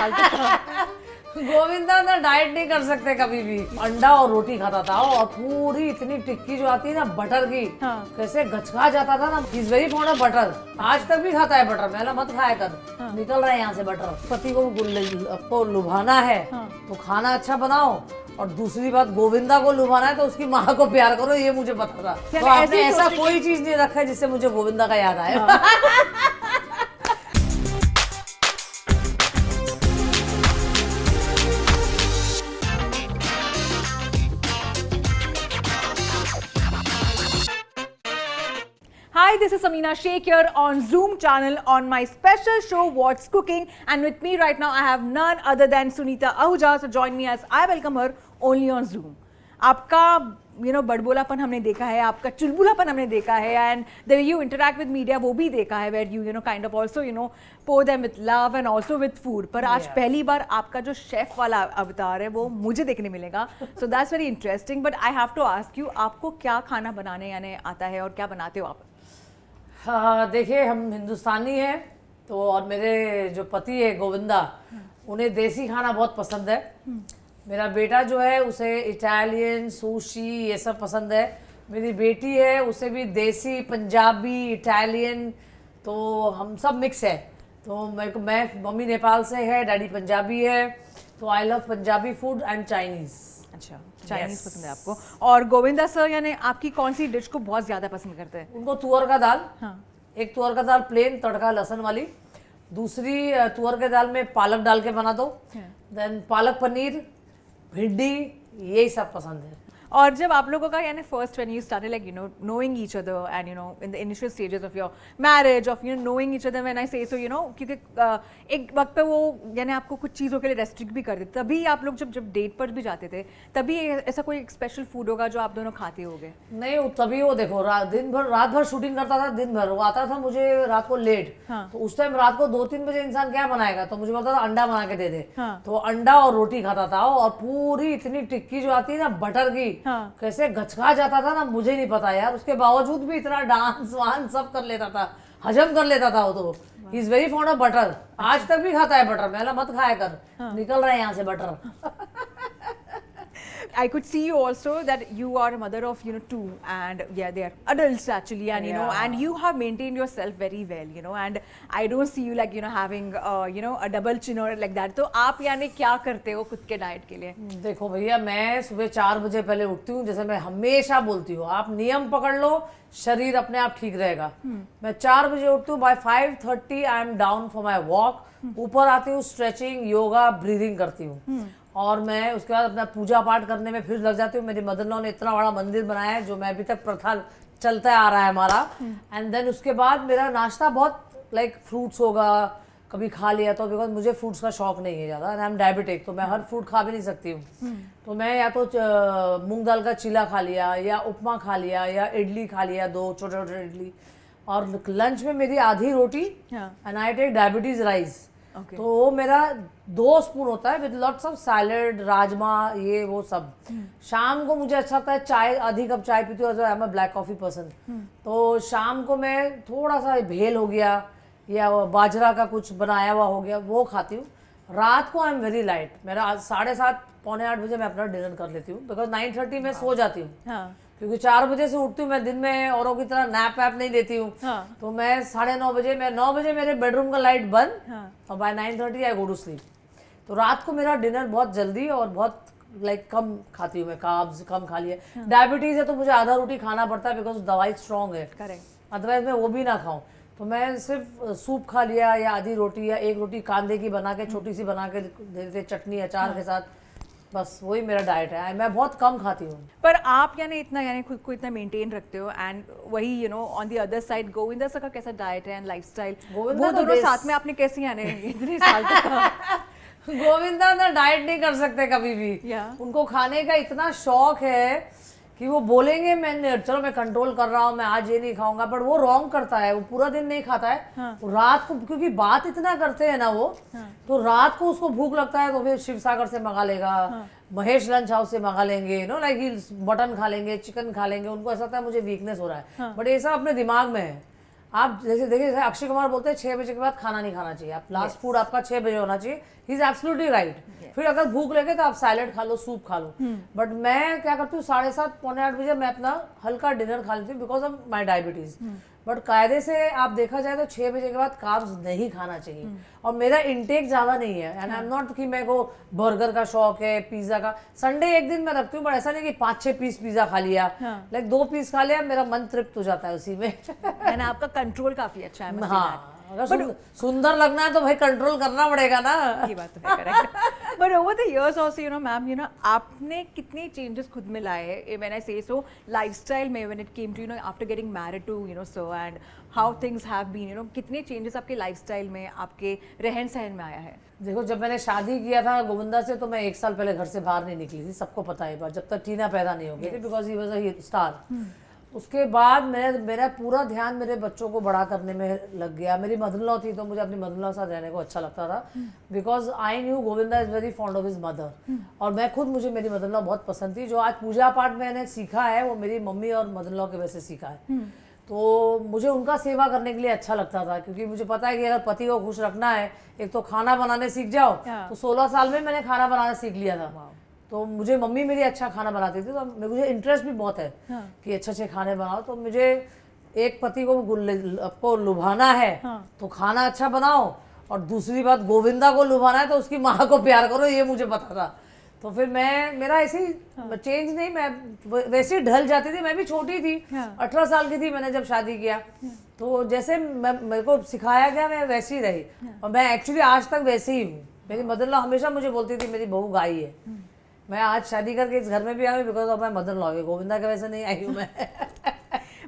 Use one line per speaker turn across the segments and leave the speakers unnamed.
साल तक का।
गोविंदा ना डाइट नहीं कर सकते कभी भी। अंडा और रोटी खाता था और पूरी इतनी टिक्की जो आती है ना बटर की,
हाँ।
कैसे गचका जाता था ना। Is very fond of butter, आज तक भी खाता है बटर। मैंने मत खाया कर, निकल रहा है यहाँ से बटर। पति को आपको लुभाना है तो खाना अच्छा बनाओ, और दूसरी बात गोविंदा को लुभाना है तो उसकी माँ को प्यार करो, ये मुझे पता था। तो आपने ऐसा कोई चीज नहीं रखा है जिससे मुझे गोविंदा का याद आए।
Hi, this is Samina Sheikh here on Zoom channel on my special show What's Cooking, and with me right now I have none other than Sunita Ahuja. So join me as I welcome her only on Zoom. आपका बड़बोलापन हमने देखा है, आपका चुलबुलापन हमने देखा है, and the way you interact with media वो भी देखा है, where you kind of also pour them with love and also with food. पर आज पहली बार आपका जो शेफ वाला अवतार है वो मुझे देखने मिलेगा. So that's very interesting. But I have to ask you, आपको क्या खाना बनाने यानी आता है और क्या बनाते हो आप?
हाँ, देखिए हम हिंदुस्तानी हैं तो, और मेरे जो पति है गोविंदा, उन्हें देसी खाना बहुत पसंद है। मेरा बेटा जो है उसे इटालियन सुशी ये सब पसंद है। मेरी बेटी है उसे भी देसी पंजाबी इटालियन, तो हम सब मिक्स है। तो मैं मम्मी नेपाल से है, डैडी पंजाबी है, तो I love Punjabi food and Chinese.
अच्छा, चाइनीज पसंद है आपको। और गोविंदा सर यानी आपकी कौन सी डिश को बहुत ज्यादा पसंद करते हैं?
उनको तुअर का दाल।
हाँ।
एक तुअर का दाल प्लेन तड़का लहसुन वाली, दूसरी तुअर के दाल में पालक डाल के बना दो, देन पालक पनीर, भिंडी, यही सब पसंद है।
और जब आप लोगों का यानी first when you started like knowing each other and in the initial stages of your marriage of knowing each other, when I say so क्योंकि एक वक्त पे वो यानी आपको कुछ चीज़ों के लिए रेस्ट्रिक्ट भी कर देते, तभी आप लोग जब डेट पर भी जाते थे तभी ऐसा कोई स्पेशल फूड होगा जो आप दोनों खाते होगे?
नहीं, तभी वो देखो रात भर शूटिंग करता था, दिन भर वो आता था मुझे रात को लेट।
हाँ।
तो उस टाइम रात को 2-3 बजे इंसान क्या बनाएगा, तो मुझे बोलता था अंडा बना के दे दे।
हाँ।
तो अंडा और रोटी खाता था, और पूरी इतनी टिक्की जो आती है ना बटर की,
हाँ।
कैसे गचका जाता था ना, मुझे नहीं पता यार। उसके बावजूद भी इतना डांस वांस सब कर लेता था, हजम कर लेता था वो। तो he is very fond of butter, आज तक भी खाता है बटर। मैंने मत खाया कर, निकल रहा है यहाँ से butter.
I could see you also that you are a mother of 2 and yeah, they are adults actually, and and you have maintained yourself very well, and I don't see you like having a double chin or like that. तो आप यानी क्या करते हो खुद के diet के लिए?
देखो भैया, मैं सुबह 4 बजे पहले उठती हूँ। जैसे मैं हमेशा बोलती हूँ, आप नियम पकड़ लो, शरीर अपने आप ठीक रहेगा। मैं 4 बजे उठती हूँ, by 5:30 I am down for my walk. ऊपर आती हूँ, स्ट्रेचिंग, योगा, ब्रीदिंग करती हूँ, और मैं उसके बाद अपना पूजा पाठ करने में फिर लग जाती हूँ। मेरी मदर इन लॉ ने इतना बड़ा मंदिर बनाया है जो मैं अभी तक प्रथा चलता आ रहा है हमारा। एंड देन उसके बाद मेरा नाश्ता बहुत लाइक फ्रूट्स होगा, कभी खा लिया तो, बिकॉज मुझे फ्रूट्स का शौक नहीं है ज़्यादा, आई एम डायबिटिक, तो मैं हर फ्रूट खा भी नहीं सकती हूँ। तो मैं या तो मूंग दाल का चीला खा लिया, या उपमा खा लिया, या इडली खा लिया, 2 छोटे छोटे इडली। और लंच में मेरी आधी रोटी, and I take diabetes rice. तो वो मेरा 2 स्पून होता है with lots of salad, rajma, ये वो सब। शाम को मुझे अच्छा लगता है चाय, आधी कप चाय पीती हूँ, I am a black coffee person. तो शाम को मैं थोड़ा सा भेल हो गया या बाजरा का कुछ बनाया हुआ हो गया, वो खाती हूँ। रात को आई एम वेरी लाइट। मेरा 7:30 पौने 8 बजे मैं अपना डिनर कर लेती हूँ, बिकॉज 9:30 में सो जाती हूँ। क्योंकि 4 बजे से उठती हूँ मैं, दिन में औरों की तरह नैप वैप नहीं लेती हूँ। तो मैं 9:30 बजे, 9 बजे मेरे बेडरूम का लाइट बंद, और by 9:30 I go to sleep. तो रात को मेरा डिनर बहुत जल्दी और बहुत लाइक कम खाती हूँ मैं, कार्ब्स कम खा लिया। डायबिटीज है तो मुझे आधा रोटी खाना पड़ता है, बिकॉज दवाई स्ट्रॉन्ग है, अदरवाइज मैं वो भी ना खाऊं। तो मैं सिर्फ सूप खा लिया, या आधी रोटी, या एक रोटी कांदे की बना के छोटी सी बना के दे देते, चटनी अचार के साथ, बस वही मेरा डाइट है। मैं बहुत कम खाती हूँ।
पर आप यानी खुद को इतना मेंटेन रखते हो, एंड वही on the other side Govinda sir का कैसा डाइट है एंड लाइफस्टाइल, वो दोनों साथ में आपने कैसे यानी इतने साल तक?
गोविंदा ना डाइट नहीं कर सकते कभी भी। उनको खाने का इतना शौक है कि वो बोलेंगे चलो मैं कंट्रोल कर रहा हूँ, मैं आज ये नहीं खाऊंगा, बट वो रॉन्ग करता है। वो पूरा दिन नहीं खाता है। रात को, क्योंकि बात इतना करते हैं ना वो, तो रात को उसको भूख लगता है तो फिर शिव सागर से मंगा लेगा, महेश लंच हाउस से मंगा लेंगे, लाइक मटन खा लेंगे, चिकन खा लेंगे। उनको ऐसा लगता है मुझे वीकनेस हो रहा है, बट ये सब अपने दिमाग में है। आप जैसे देखिए, जैसे अक्षय कुमार बोलते हैं 6 बजे के बाद खाना नहीं खाना चाहिए, आप लास्ट फूड आपका 6 बजे होना चाहिए। He is absolutely right. फिर अगर भूख लगे तो आप सैलेड खा लो, सूप खा लो। बट मैं क्या करती हूँ, 7:30 पौने 8 बजे मैं अपना हल्का डिनर खा लेती हूँ because of my diabetes. But कायदे से आप देखा जाए तो 6 बजे के बाद कार्ब्स नहीं खाना चाहिए। और मेरा इंटेक ज्यादा नहीं है, एंड आई एम नॉट कि मेरे को बर्गर का शौक है, पिज्जा का। संडे एक दिन मैं रखती हूँ, बट ऐसा नहीं कि 5-6 पीस पिज्जा खा लिया, लाइक 2 पीस खा लिया, मेरा मन तृप्त हो जाता है उसी में।
एंड आपका कंट्रोल काफी अच्छा है।
हाँ, अगर सुंदर लगना है तो भाई कंट्रोल करना पड़ेगा ना।
ये बात तो है, correct. But over the years also you know ma'am, you know आपने कितने चेंजेस खुद में लाए हैं, when I say so lifestyle में, when it came to you know after getting married to you know sir, and how things have been, you know कितने changes आपके lifestyle में, आपके रहन सहन में आया है?
देखो, जब मैंने शादी किया था गोविंदा से तो मैं 1 साल पहले घर से बाहर नहीं निकली थी, सबको पता है, जब तक टीना पैदा नहीं हो गई थी, because he was a star. उसके बाद मेरा पूरा ध्यान मेरे बच्चों को बड़ा करने में लग गया। मेरी मदर इन लॉ थी तो मुझे अपनी मदर इन लॉ के साथ रहने को अच्छा लगता था, because I knew Govinda is very fond of his mother. और मैं खुद, मुझे मेरी मदर इन लॉ बहुत पसंद थी। जो आज पूजा पाठ मैंने सीखा है वो मेरी मम्मी और मदर इन लॉ के वजह से सीखा है। तो मुझे उनका सेवा करने के लिए अच्छा लगता था, क्योंकि मुझे पता है कि अगर पति को खुश रखना है, एक तो खाना बनाने सीख जाओ। तो 16 साल में मैंने खाना बनाना सीख लिया था। तो मुझे मम्मी मेरी अच्छा खाना बनाती थी, तो मुझे इंटरेस्ट भी बहुत है कि अच्छे अच्छे खाने बनाओ। तो मुझे एक पति को आपको लुभाना है तो खाना अच्छा बनाओ, और दूसरी बात गोविंदा को लुभाना है तो उसकी माँ को प्यार करो, ये मुझे पता था। तो फिर मेरा ऐसे ही चेंज नहीं, मैं वैसे ही ढल जाती थी। मैं भी छोटी थी, 18 साल की थी मैंने जब शादी किया। तो जैसे मेरे को सिखाया गया मैं वैसी रही, और मैं एक्चुअली आज तक वैसे ही हूँ। मेरी मदर इन लॉ हमेशा मुझे बोलती थी मेरी बहू गाई है। मैं आज शादी करके इस घर में भी आई हूँ because of my mother in law. Govinda के वैसे नहीं आई हूँ मैं।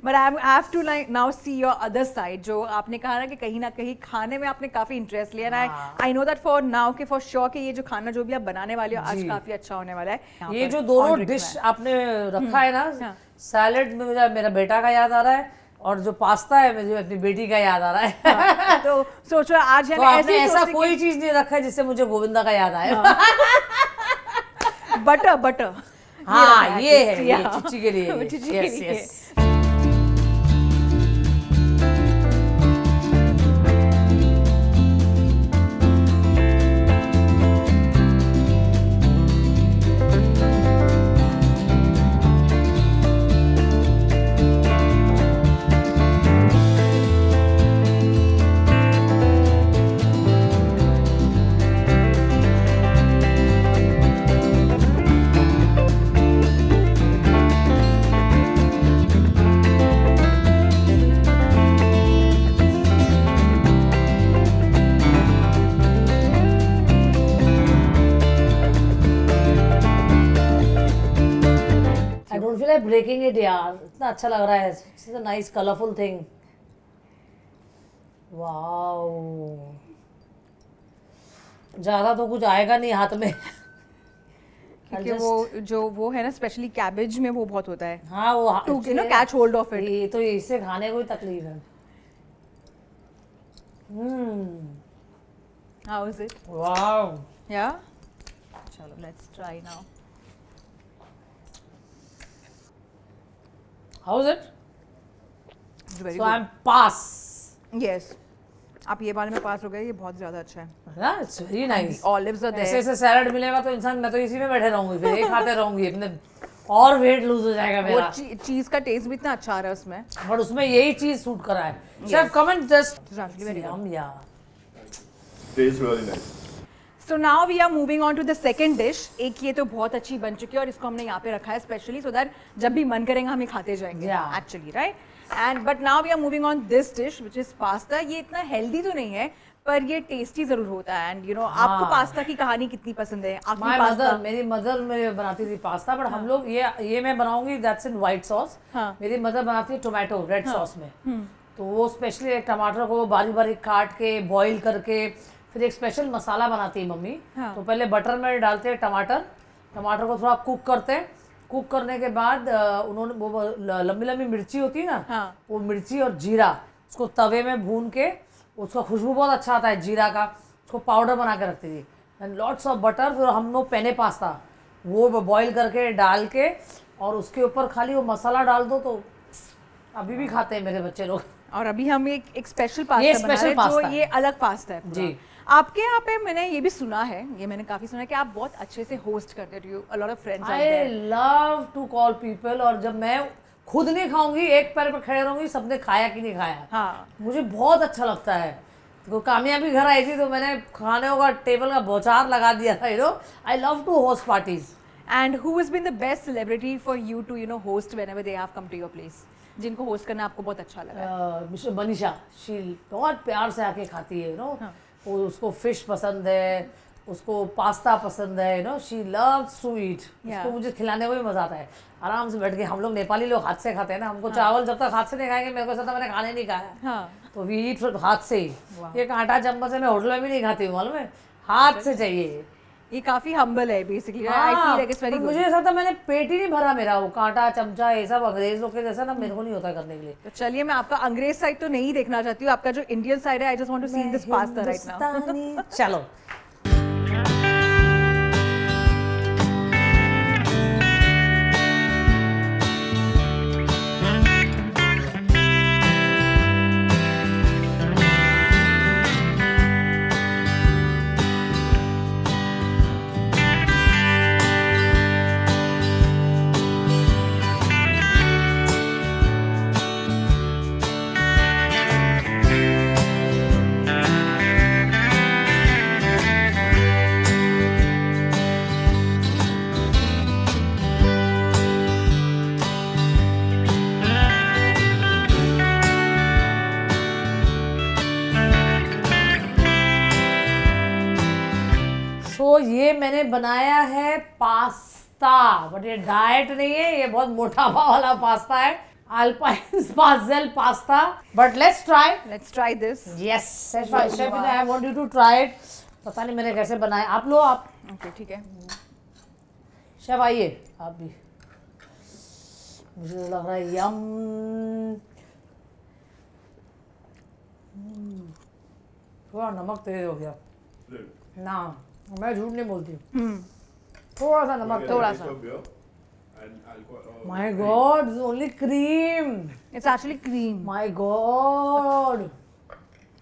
But I have to like now see your other side, जो आपने कहा ना कि कहीं ना कहीं खाने में आपने काफी इंटरेस्ट लिया ना। I know that for now कि फॉर श्योर कि ये जो खाना जो भी आप बनाने वाले हो आज काफी अच्छा होने वाला है।
ये जो दोनों डिश आपने रखा है ना, सैलेड में मुझे मेरा बेटा का याद आ रहा है, और जो पास्ता है मुझे अपनी बेटी का याद आ रहा है।
तो सोचो आज
तो आपने ऐसा कोई चीज नहीं रखा है जिससे मुझे गोविंदा का याद आया।
बटर
हाँ, ये है, ये चिच्ची के लिए। Yes yes. ब्रेकिंग इट यार, इतना अच्छा लग रहा है। It's a nice colourful thing. Wow, ज्यादा तो कुछ आएगा नहीं हाथ में।
क्योंकि वो है ना, स्पेशली कैबेज में वो बहुत होता है।
हाँ, वो
to you know catch hold of it.
ये तो इससे खाने को ही तकलीफ है।
How is it?
वाओ,
या चलो let's try now.
How is it?
It's very
So
good.
I'm pass.
Yes. आप ये वाले में पास हो गए, ये बहुत ज्यादा अच्छा है।
हाँ, it's very nice.
Olives are there.
ऐसे सैलड मिलेगा तो इंसान, मैं तो इसी में बैठे रहूंगी, फिर एक खाते रहूंगी, अपने और वेट लूज हो जाएगा
वो
मेरा।
चीज का टेस्ट भी इतना अच्छा आ रहा है उसमें।
बट उसमें यही चीज सूट करा है। Chef, come and just
very
यम या।
Tastes really nice.
So now we are moving on to the second dish. एक ये तो बहुत अच्छी बन चुकी है और इसको हमने यहाँ पे रखा है स्पेशली सो दैट जब भी मन करेगा हम ये खाते जाएंगे।
Yeah.
Actually, right? And but now we are moving on this dish which is pasta. ये इतना हेल्दी तो नहीं है पर ये टेस्टी जरूर होता है। एंड यू नो आपको पास्ता की कहानी कितनी पसंद है?
माय मदर, मेरी मदर में बनाती थी पास्ता, बट हम लोग ये मैं बनाऊंगी, दैट्स इन व्हाइट सॉस। मेरी मदर बनाती है टोमेटो रेड सॉस में। तो वो स्पेशली एक टमाटर को बारीक बारीक काट के बॉईल करके फिर एक स्पेशल मसाला बनाती है मम्मी। तो पहले बटर में डालते हैं टमाटर को थोड़ा कुक करते हैं। कुक करने के बाद उन्होंने वो लंबी लंबी मिर्ची होती है ना, वो मिर्ची और जीरा उसको तवे में भून के, उसका खुशबू बहुत अच्छा आता है जीरा का, उसको पाउडर बना के रखती थी। And lots of butter. फिर हम लोग पेने पास्ता वो बॉईल करके डाल के और उसके ऊपर खाली वो मसाला डाल दो तो अभी भी खाते हैं मेरे बच्चे लोग।
और अभी हम एक स्पेशल
ये
पास्ता बना
special
रहे हैं जो
पास्ता है।
ये अलग पास्ता है पूरा।
जी।
आपके यहाँ पे मैंने ये भी सुना है, ये मैंने काफी सुना है कि आप बहुत अच्छे से होस्ट करते हो, a lot of friends out
I
there.
Love to call people, और जब मैं खुद नहीं खाऊंगी, एक पैर पर खड़े रहूंगी सबने खाया कि नहीं खाया,
हाँ
मुझे बहुत अच्छा लगता है। तो कामयाबी घर आई थी तो मैंने खाने का टेबल का बौछार लगा दिया था, you know. I love to host parties.
And who has been the best celebrity for you to you know host whenever they have come to your place, जिनको होस्ट करना आपको बहुत अच्छा लगा?
मिस्टर मनीषा, शी बहुत प्यार से आके खाती है, यू नो। वो उसको फिश पसंद है, उसको पास्ता पसंद है, you know. She loves to eat. उसको मुझे खिलाने में भी मजा आता है। आराम से बैठ के, हम लोग नेपाली लोग हाथ से खाते हैं ना, हमको चावल जब तक हाथ से नहीं खाएंगे, मेरे को ऐसा था मैंने खाने नहीं खाया।
हाँ
तो वी ईट हाथ से ही। ये कांटा चम्मच से मैं होटल में भी नहीं खाती हूँ, मालूम है, हाथ से चाहिए।
ये काफी हम्बल है basically. I feel like it's very
पर
गुड।
मुझे ऐसा था, मैंने पेट ही नहीं भरा मेरा, वो कांटा चमचा ये सब अंग्रेज लोग के जैसा ना मेरे को नहीं होता करने के लिए।
तो चलिए, मैं आपका अंग्रेज साइड तो नहीं देखना चाहती हूँ, आपका जो इंडियन साइड है, I just want to see this pasta right now.
Hindustani. चलो। तो ये मैंने बनाया है पास्ता, बट ये डाइट नहीं है, ये बहुत मोटापा वाला पास्ता है, अल्पाइन स्पार्जेल pasta. But let's try.
Let's try this.
Yes chef, I want you to try it. पता नहीं मैंने कैसे बनाया, आप लो आप।
ओके ठीक है।
शेफ आइए आप भी। मुझे तो लग रहा है यम। थोड़ा नमक तेज हो गया ना, मैं झूठ नहीं बोलती, थोड़ा सा नमक, थोड़ा सा। My God, only cream.
It's actually cream.
My God,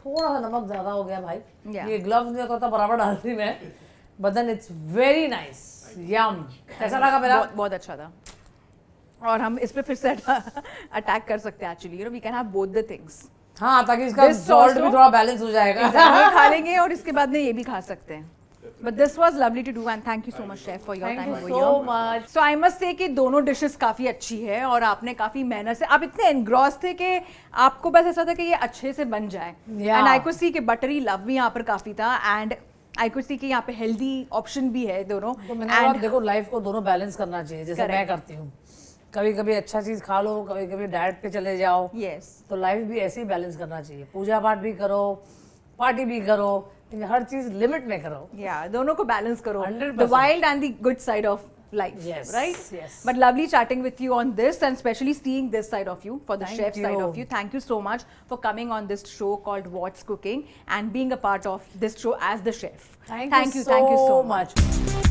थोड़ा सा नमक ज्यादा हो गया भाई।
Yeah.
ये ग्लव्स में तो बराबर डालती मैं, but then it's very nice, yum. कैसा लगा मेरा?
बहुत अच्छा था। और हम इस पे फिर से अटैक कर सकते हैं actually, you know, we can have both the things.
हाँ, ताकि इसका
This
सॉल्ट भी
also-
थोड़ा बैलेंस हो जाएगा।
ये खा लेंगे और इसके बाद में ये भी खा सकते हैं। But this was lovely to do and thank you so much chef for your
Thank
time
you
over
so
here.
much.
So I must say कि दोनों डिशेस काफी अच्छी है और आपने काफी मेहनत से, आप इतने एनग्रॉस थे कि आपको बस ऐसा था कि ये अच्छे से बन जाए।
Yeah.
And I could see कि बटरी लव भी यहाँ पर काफी था and I could see कि यहाँ पे हेल्दी ऑप्शन भी है दोनों।
तो मैंने बोला, देखो लाइफ को दोनों बैलेंस करना चाहिए, जैसे
Correct.
मैं करती हूँ। कभी कभी अच्छा चीज खा लो, कभी कभी डाइट पे चले जाओ।
Yes.
तो लाइफ भी ऐसे ही बैलेंस करना चाहिए, पूजा पाठ भी करो, पार्टी भी करो, लेकिन हर चीज लिमिट में करो।
Yeah, दोनों को बैलेंस करो।
100%.
The wild and the good side of life,
Yes,
right?
yes.
But lovely chatting with you on this and especially seeing this side of you, for the
Thank
chef side
you.
of you. Thank you so much for coming on this show called What's Cooking and being a part of this show as the chef.
Thank you
so
so much.